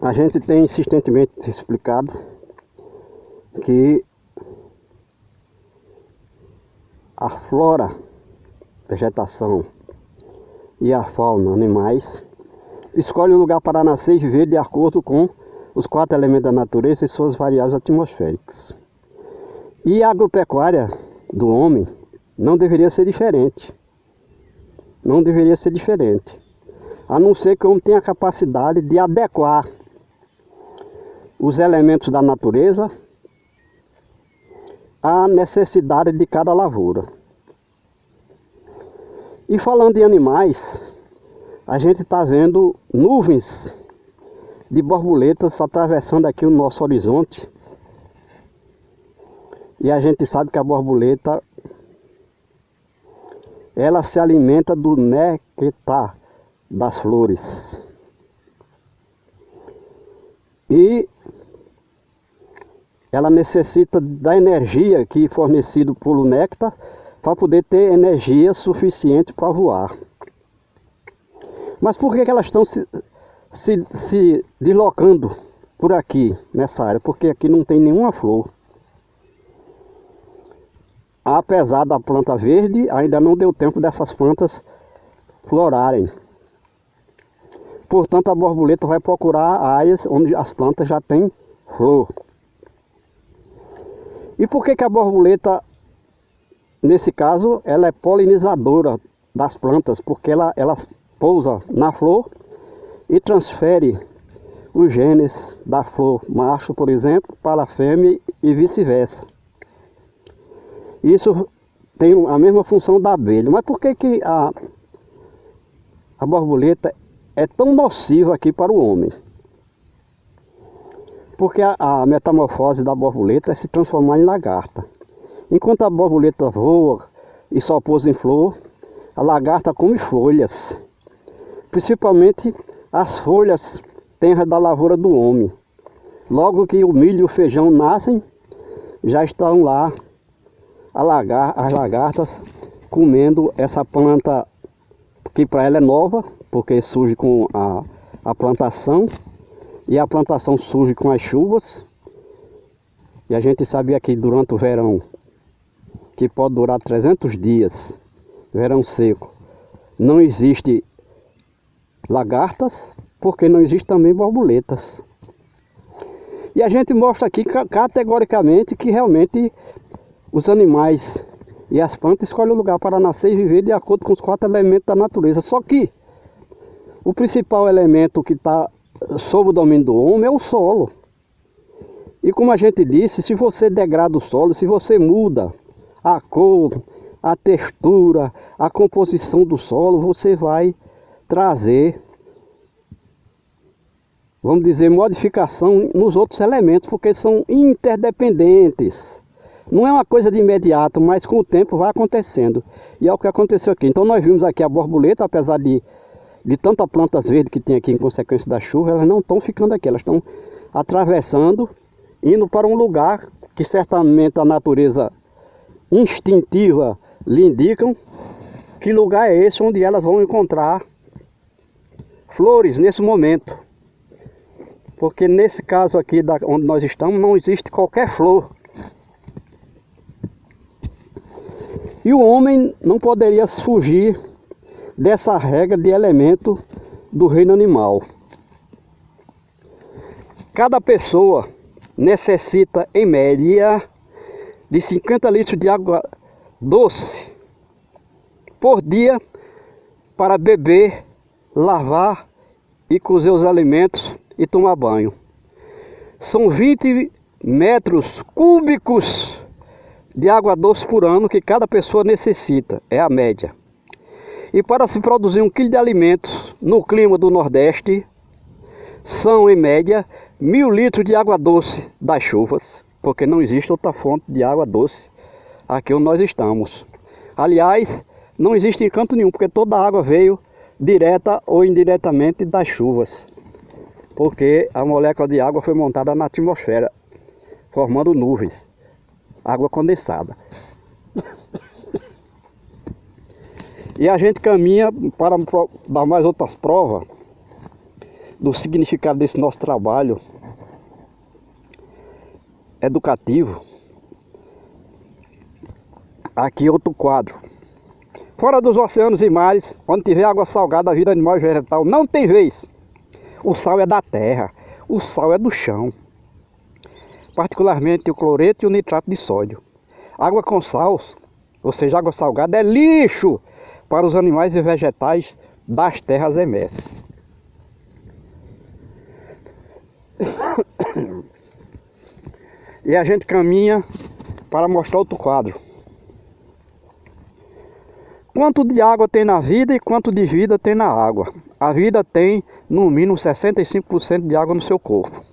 A gente tem insistentemente explicado que a flora, vegetação e a fauna, animais, escolhe um lugar para nascer e viver de acordo com os 4 elementos da natureza e suas variáveis atmosféricas. E a agropecuária do homem não deveria ser diferente. Não deveria ser diferente. A não ser que o homem tenha a capacidade de adequar os elementos da natureza à necessidade de cada lavoura. E falando em animais, a gente está vendo nuvens de borboletas atravessando aqui o nosso horizonte. E a gente sabe que a borboleta, ela se alimenta do néctar das flores. E ela necessita da energia que é fornecida pelo néctar para poder ter energia suficiente para voar. Mas por que elas estão se deslocando por aqui, nessa área? Porque aqui não tem nenhuma flor. Apesar da planta verde, ainda não deu tempo dessas plantas florarem. Portanto, a borboleta vai procurar áreas onde as plantas já têm flor. E por que a borboleta, nesse caso, ela é polinizadora das plantas? Porque ela pousa na flor e transfere os genes da flor macho, por exemplo, para a fêmea e vice-versa. Isso tem a mesma função da abelha. Mas por que a borboleta é tão nociva aqui para o homem? Porque a metamorfose da borboleta é se transformar em lagarta. Enquanto a borboleta voa e só pousa em flor, a lagarta come folhas. Principalmente as folhas tenras da lavoura do homem. Logo que o milho e o feijão nascem, já estão lá as lagartas comendo essa planta que para ela é nova, porque surge com a plantação, e a plantação surge com as chuvas. E a gente sabia que durante o verão, que pode durar 300 dias, verão seco, não existe lagartas, porque não existe também borboletas. E a gente mostra aqui categoricamente que realmente os animais e as plantas escolhem o lugar para nascer e viver de acordo com os 4 elementos da natureza. Só que o principal elemento que está sob o domínio do homem é o solo. E como a gente disse, se você degrada o solo, se você muda a cor, a textura, a composição do solo, você vai trazer, vamos dizer, modificação nos outros elementos, porque são interdependentes. Não é uma coisa de imediato, mas com o tempo vai acontecendo. E é o que aconteceu aqui. Então nós vimos aqui a borboleta, apesar de tanta plantas verdes que tem aqui em consequência da chuva, elas não estão ficando aqui, elas estão atravessando, indo para um lugar que certamente a natureza instintiva lhe indicam que lugar é esse onde elas vão encontrar flores nesse momento. Porque nesse caso aqui onde nós estamos não existe qualquer flor. E o homem não poderia fugir dessa regra de elemento do reino animal. Cada pessoa necessita, em média, de 50 litros de água doce por dia para beber, lavar e cozer os alimentos e tomar banho. São 20 metros cúbicos de água doce por ano que cada pessoa necessita, é a média. E para se produzir 1 quilo de alimentos no clima do Nordeste, são em média 1000 litros de água doce das chuvas, porque não existe outra fonte de água doce aqui onde nós estamos. Aliás, não existe em canto nenhum, porque toda a água veio direta ou indiretamente das chuvas, porque a molécula de água foi montada na atmosfera, formando nuvens, água condensada. E a gente caminha para dar mais outras provas do significado desse nosso trabalho educativo, aqui outro quadro. Fora dos oceanos e mares, onde tiver água salgada, a vida animal e vegetal não tem vez. O sal é da terra, o sal é do chão. Particularmente o cloreto e o nitrato de sódio. Água com sal, ou seja, água salgada, é lixo para os animais e vegetais das terras emersas. E a gente caminha para mostrar outro quadro. Quanto de água tem na vida e quanto de vida tem na água? A vida tem, no mínimo, 65% de água no seu corpo.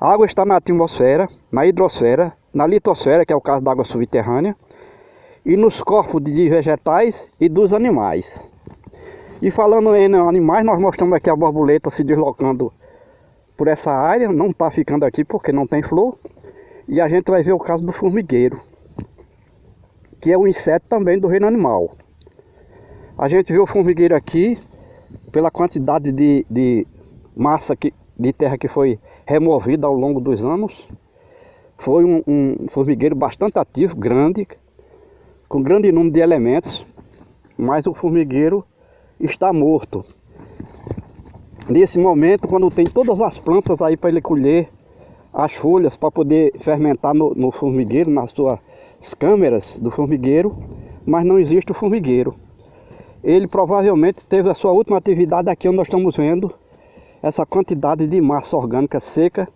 A água está na atmosfera, na hidrosfera, na litosfera, que é o caso da água subterrânea, e nos corpos de vegetais e dos animais. E falando em animais, nós mostramos aqui a borboleta se deslocando por essa área, não está ficando aqui porque não tem flor. E a gente vai ver o caso do formigueiro, que é um inseto também do reino animal. A gente vê o formigueiro aqui, pela quantidade de massa de terra que foi removida ao longo dos anos. Foi um formigueiro bastante ativo, grande, com grande número de elementos, mas o formigueiro está morto. Nesse momento, quando tem todas as plantas aí para ele colher as folhas para poder fermentar no formigueiro, nas suas câmeras do formigueiro, mas não existe o formigueiro. Ele provavelmente teve a sua última atividade aqui onde nós estamos vendo essa quantidade de massa orgânica seca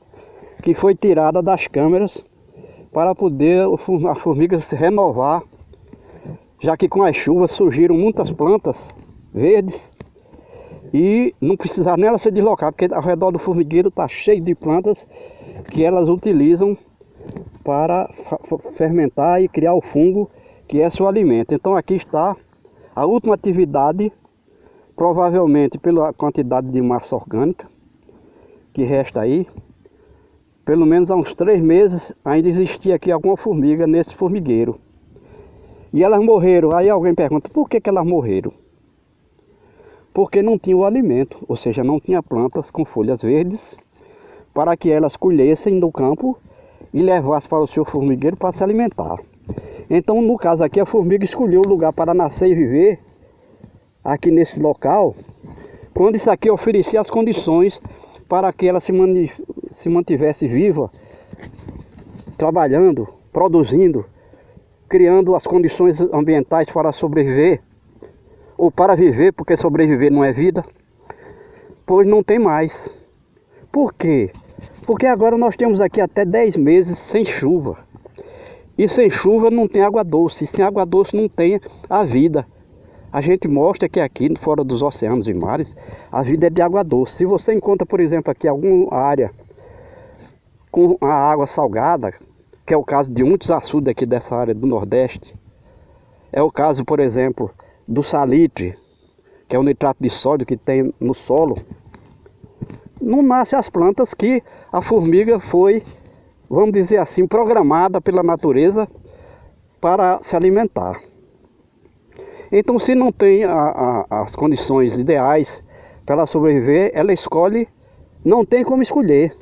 que foi tirada das câmeras para poder a formiga se renovar, já que com as chuvas surgiram muitas plantas verdes e não precisaram nem ela se deslocar, porque ao redor do formigueiro está cheio de plantas que elas utilizam para fermentar e criar o fungo que é seu alimento. Então aqui está a última atividade, provavelmente pela quantidade de massa orgânica que resta aí. Pelo menos há uns 3 meses ainda existia aqui alguma formiga nesse formigueiro. E elas morreram. Aí alguém pergunta, por que elas morreram? Porque não tinha o alimento, ou seja, não tinha plantas com folhas verdes para que elas colhessem no campo e levassem para o seu formigueiro para se alimentar. Então, no caso aqui, a formiga escolheu o lugar para nascer e viver aqui nesse local, quando isso aqui oferecia as condições para que ela se mantivesse viva, trabalhando, produzindo, criando as condições ambientais para sobreviver, ou para viver, porque sobreviver não é vida, pois não tem mais. Por quê? Porque agora nós temos aqui até 10 meses sem chuva. E sem chuva não tem água doce, e sem água doce não tem a vida. A gente mostra que aqui, fora dos oceanos e mares, a vida é de água doce. Se você encontra, por exemplo, aqui alguma área com a água salgada, que é o caso de muitos açudes aqui dessa área do Nordeste, é o caso, por exemplo, do salitre, que é o nitrato de sódio que tem no solo, não nascem as plantas que a formiga foi, vamos dizer assim, programada pela natureza para se alimentar. Então, se não tem as condições ideais para ela sobreviver, ela escolhe, não tem como escolher.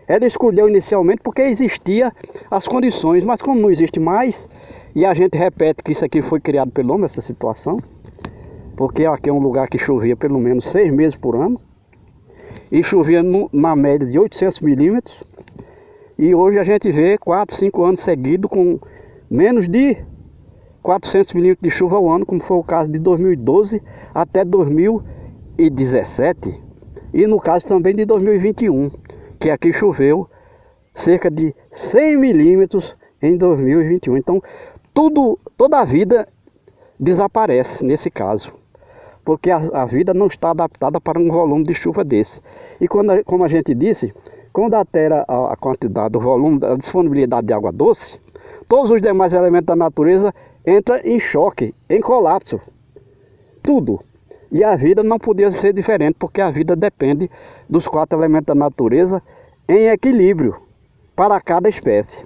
Ela escolheu inicialmente porque existia as condições, mas como não existe mais, e a gente repete que isso aqui foi criado pelo homem, essa situação, porque aqui é um lugar que chovia pelo menos 6 meses por ano, e chovia na média de 800 milímetros, e hoje a gente vê 4, 5 anos seguidos com menos de 400 milímetros de chuva ao ano, como foi o caso de 2012 até 2017, e no caso também de 2021, que aqui choveu cerca de 100 milímetros em 2021. Então, toda a vida desaparece nesse caso, porque a vida não está adaptada para um volume de chuva desse. E como a gente disse, quando altera a quantidade, o volume, a disponibilidade de água doce, todos os demais elementos da natureza entram em choque, em colapso, tudo. E a vida não podia ser diferente, porque a vida depende dos 4 elementos da natureza em equilíbrio para cada espécie.